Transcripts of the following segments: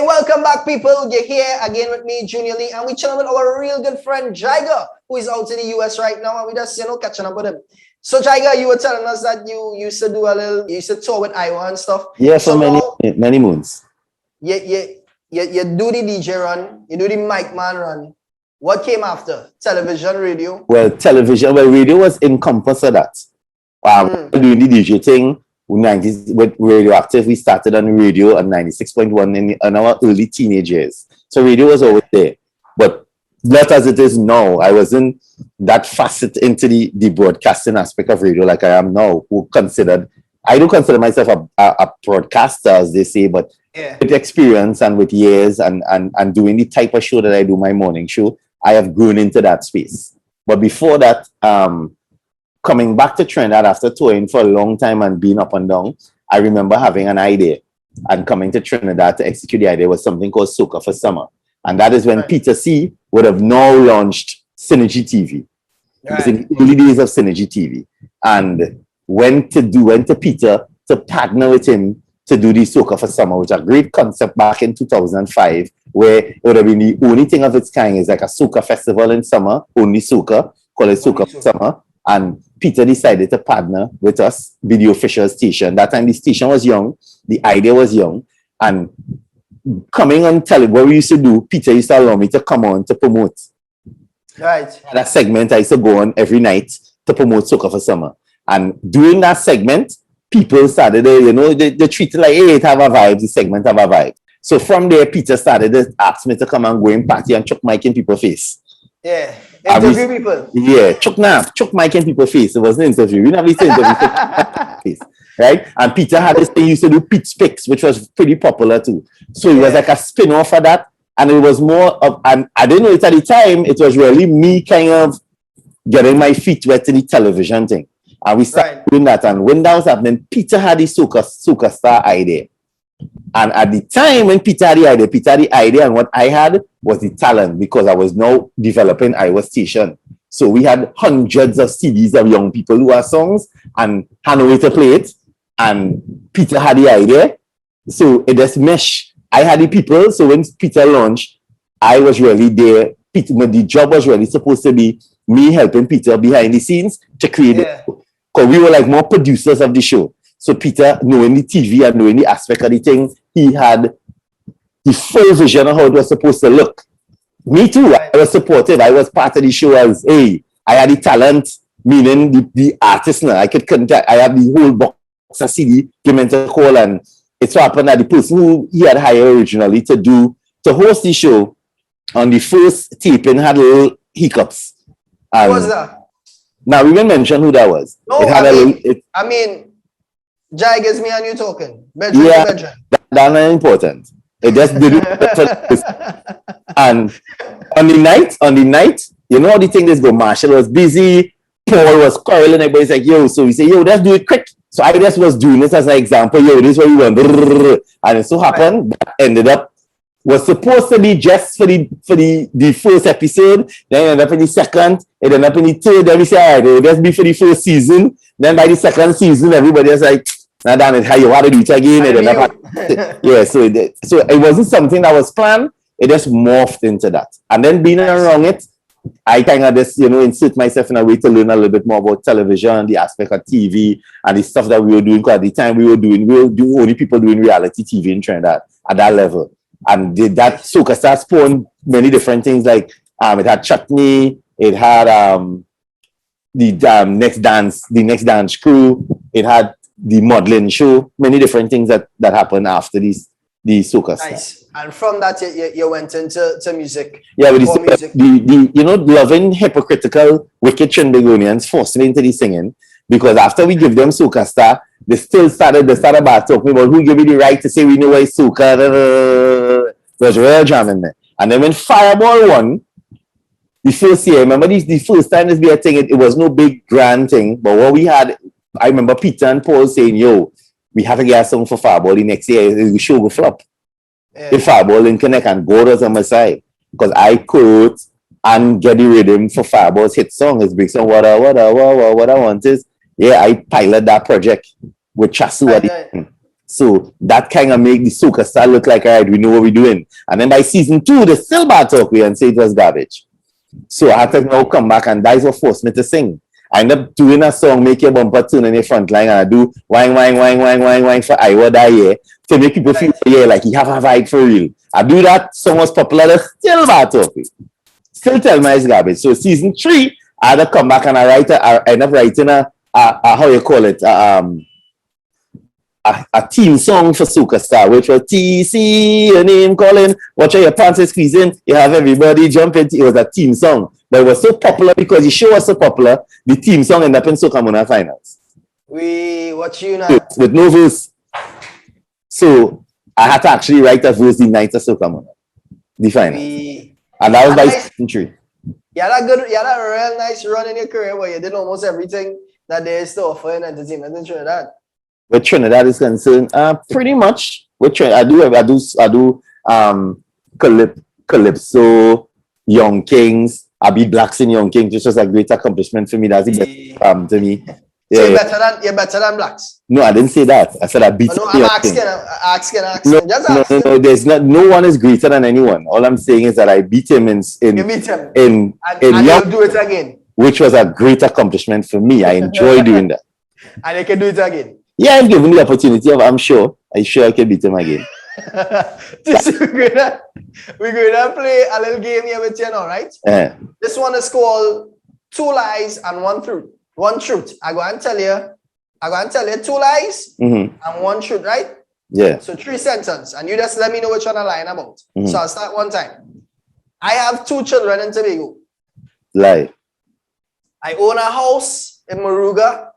Welcome back, people. You're here again with me, Junior Lee, and we're chilling with our real good friend, Gervail, who is out in the US right now, and we just, catching up with him. So, Gervail, you were telling us that you used to do you used to tour with Iowa and stuff. Yeah, for many moons. You do the DJ run, you do the mic man run. What came after? Television, radio? Well, radio was encompassed of that. Doing the DJ thing. With Radioactive, we started on radio on 96.1 in our early teenage years. So radio was always there. But not as it is now. I wasn't that facet into the broadcasting aspect of radio like I am now. I do consider myself a broadcaster, as they say, but with experience and with years and doing the type of show that I do, my morning show, I have grown into that space. But before that, coming back to Trinidad after touring for a long time and being up and down, I remember having an idea and coming to Trinidad to execute the idea was something called SOCA for Summer. And that is when Peter C. would have now launched Synergy TV. It was in the early days of Synergy TV. And went to Peter to partner with him to do the SOCA for Summer, which is a great concept back in 2005, where it would have been the only thing of its kind. Is like a SOCA festival in summer, only SOCA, called it SOCA for Summer. And Peter decided to partner with us, be the official station. That time the station was young, the idea was young, and coming on television, what we used to do, Peter used to allow me to come on to promote. Right. That segment I used to go on every night to promote SOCA for Summer. And during that segment, people started, they treat it like, hey, it have a vibe, the segment have a vibe. So from there, Peter started to ask me to come and go in party and chuck mic in people's face. Yeah. Interview people. Yeah, chuck mic in people's face. It wasn't an interview. We never used to interview face. Right? And Peter had this thing, he used to do pitch picks, which was pretty popular too. So it was like a spin-off of that. And it was more of, and I didn't know it at the time, it was really me kind of getting my feet wet in the television thing. And we started doing that. And when that was happening, Peter had the SOCA Star idea. And at the time when Peter had the idea, and what I had was the talent, because I was now developing Iowa Station. So we had hundreds of CDs of young people who had songs and had no way to play it. And Peter had the idea. So it just meshed. I had the people. So when Peter launched, I was really there. The job was really supposed to be me helping Peter behind the scenes to create it. Because we were like more producers of the show. So Peter, knowing the TV and knowing the aspect of the thing, he had the full vision of how it was supposed to look. Me too. I was supportive. I was part of the show as, hey, I had the talent, meaning the artist now. I have the whole box of CD, came into call, and it so happened that the person who he had hired originally to host the show on the first taping had little hiccups. Who was that? Now, we didn't mention who that was. No, Jai gives me and you talking. Bedroom. That's not important. It just didn't. And on the night, you know how the thing is go. Marshall was busy. Paul was quarreling. Everybody's like, yo. So we say, yo, let's do it quick. So I just was doing this as an example. Yo, this is what we want. And it so happened that ended up was supposed to be just for the first episode. Then it ended up in the second. It ended up in the third. Then we say, all right, it'll just be for the first season. Then by the second season, everybody was like, now damn it, how you want to do it again? Yeah, so it wasn't something that was planned. It just morphed into that. And then being around it, I kind of just, insert myself in a way to learn a little bit more about television, the aspect of TV, and the stuff that we were doing. Because at the time we were only people doing reality TV in Trinidad at that level. And that SOCA Star spawned many different things, like it had Chutney, it had the Next Dance Crew, it had the modeling show, many different things that happened after the SOCA Star. Nice. And from that, you went into music. Yeah, with loving hypocritical, wicked Trinidadians forced me into the singing, because after we give them SOCA Star, they started about talking about who gave me the right to say we know why SOCA. There's real jam in there. And then when Fireball won, the first year, remember the first time this be a thing, it was no big grand thing, but what we had, I remember Peter and Paul saying, yo, we have to get a song for Fireball the next year, the show will flop. If Fireball didn't connect and God was on my side, because I could and get the rhythm for Fireball's hit song, his big song, what I want is, I pilot that project with Chasu. So that kind of made the SOCA star look like, all right, we know what we're doing. And then by season 2, they still bad talk me and say it was garbage. So I had to now come back, and that is what forced me to sing. I end up doing a song, Make Your Bumper Tune in the front line, and I do wine, wine, wine, wine, wine, wine for I Would Die Here to make people feel, yeah, like you have a vibe for real. I do that, song was popular, they still bad talk me. Still tell me it's garbage. So season 3, I had to come back and I end up writing a how you call it, a team song for SOCA Star, which was TC, your name calling, watch out your pants is squeezing, you have everybody jumping. It was a team song. But it was so popular because the show was so popular, the team song ended up in SOCA Mona finals. We watch you now. With no verse. So I had to actually write a verse the night of SOCA Mona, the finals. And that was by season 3. You had a real nice run in your career where you did almost everything that there is to offer in entertainment in Trinidad. With Trinidad is concerned, pretty much. With Trinidad, I do Calypso, Young Kings. I beat Blacks in Young Kings, which was a great accomplishment for me. That's the best to me. Yeah, so you're better than Blacks. No, I didn't say that. I said I beat. No, I'm asking. No, there's not. No one is greater than anyone. All I'm saying is that I beat him in you beat him. and you'll do it again. Which was a great accomplishment for me. I enjoy doing that. And you can do it again. Yeah, I'm given the opportunity of. I'm sure I can beat him again. We're gonna play a little game here with you now, right? Yeah. This one is called 2 lies and 1 truth. 1 truth. I go and tell you 2 lies and 1 truth, right? Yeah. So 3 sentences, and you just let me know which one I'm lying about. So I'll start one time. I have 2 children in Tobago. Lie. I own a house in Moruga.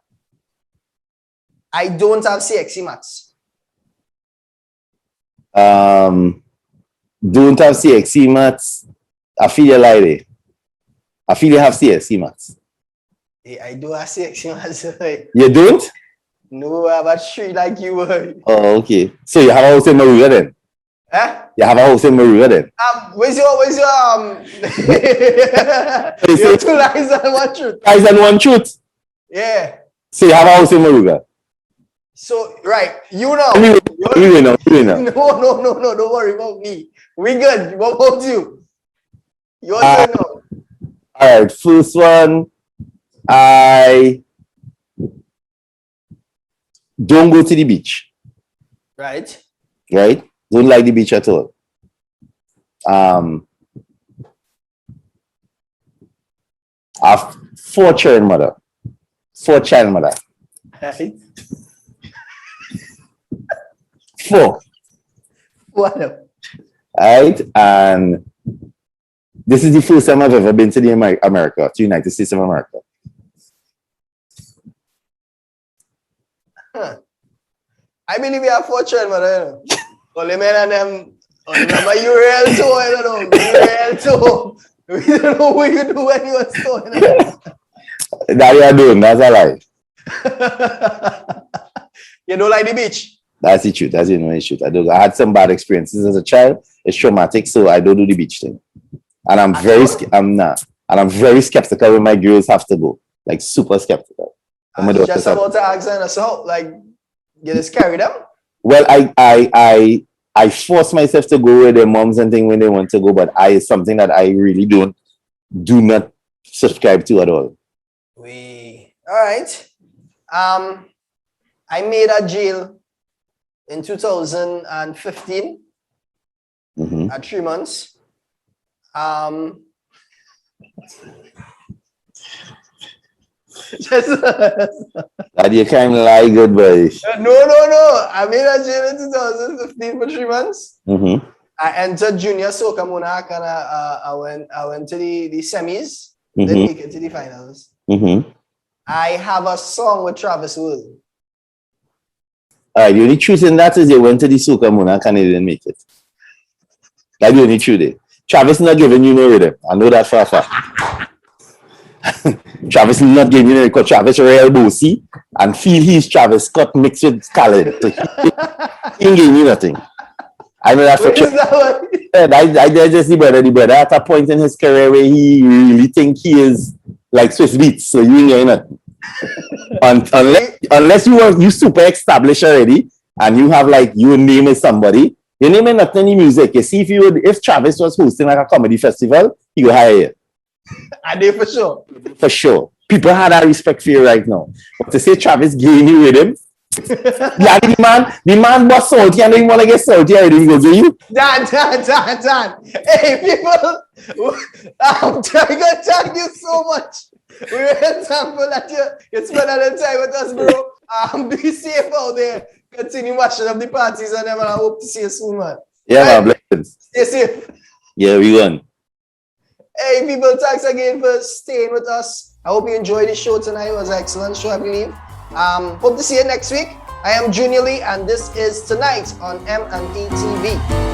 I don't have CXC mats. Don't have CXC mats. I feel you lie there. I feel you have CXC mats. I do have CXC mats. You don't? No, I have a tree like you were. Oh, okay. So you have a house in Moruga then? Huh? You have a house in Moruga then? Where's your your 2 lies and 1 truth? Lies and 1 truth? Yeah. So you have a house in Moruga? So, right, you know. You know. No, don't worry about me. We good. What about you? Your turn now. All right, first one. I don't go to the beach. Right. Right? Don't like the beach at all. I have 4 child mother. Right. 4. What? Right? And this is the first time I've ever been to the America, to United States of America. Huh. I believe you have 4 children, mother. Only men and them. Remember, you real too, I don't know. You real too. We don't know what you do when you were stoned. That you are doing, that's a lie. You don't like the beach? That's the truth. That's the only truth. I had some bad experiences as a child. It's traumatic, so I don't do the beach thing. And I'm very skeptical when my girls have to go. Like super skeptical. Just about to ask them, so like you just carry them? Well, I force myself to go with their moms and things when they want to go, but it's something that I really do not subscribe to at all. All right. I made a jail in 2015 at 3 months. That you can't lie good, boy. No. I made a jail in 2015 for 3 months. I entered Junior SOCA Monarch and I went to the semis, then make it to the finals. I have a song with Travis Wool. The only truth in that is they went to the SOCA Monarch and they didn't make it. That's the only truth there. Travis not giving you no rhythm. I know that for a fact. Travis not giving you no, because Travis real bossy and feel he's Travis Scott mixed with Khaled. So he ain't giving you nothing. I know that for sure. I just the brother at a point in his career where he really think he is like Swiss Beats, so you ain't getting nothing. Unless you super established already, and you have like your name is somebody, your name is not any music. You see, if Travis was hosting like a comedy festival, he will hire you. I did for sure. For sure. People had that respect for you right now. But to say Travis gave you with him, yeah, the man was salty and didn't want to get salty already. He goes, do you? Dan. Hey, people. Tiger, thank you so much. We're thankful that you spent a little time with us, bro. Be safe out there. Continue watching up the parties and I hope to see you soon, man. Yeah, man, blessings. Stay safe. Yeah, we won. Hey, people, thanks again for staying with us. I hope you enjoyed the show tonight. It was an excellent show, I believe. Hope to see you next week. I am Junior Lee, and this is Tonight on M&ETV.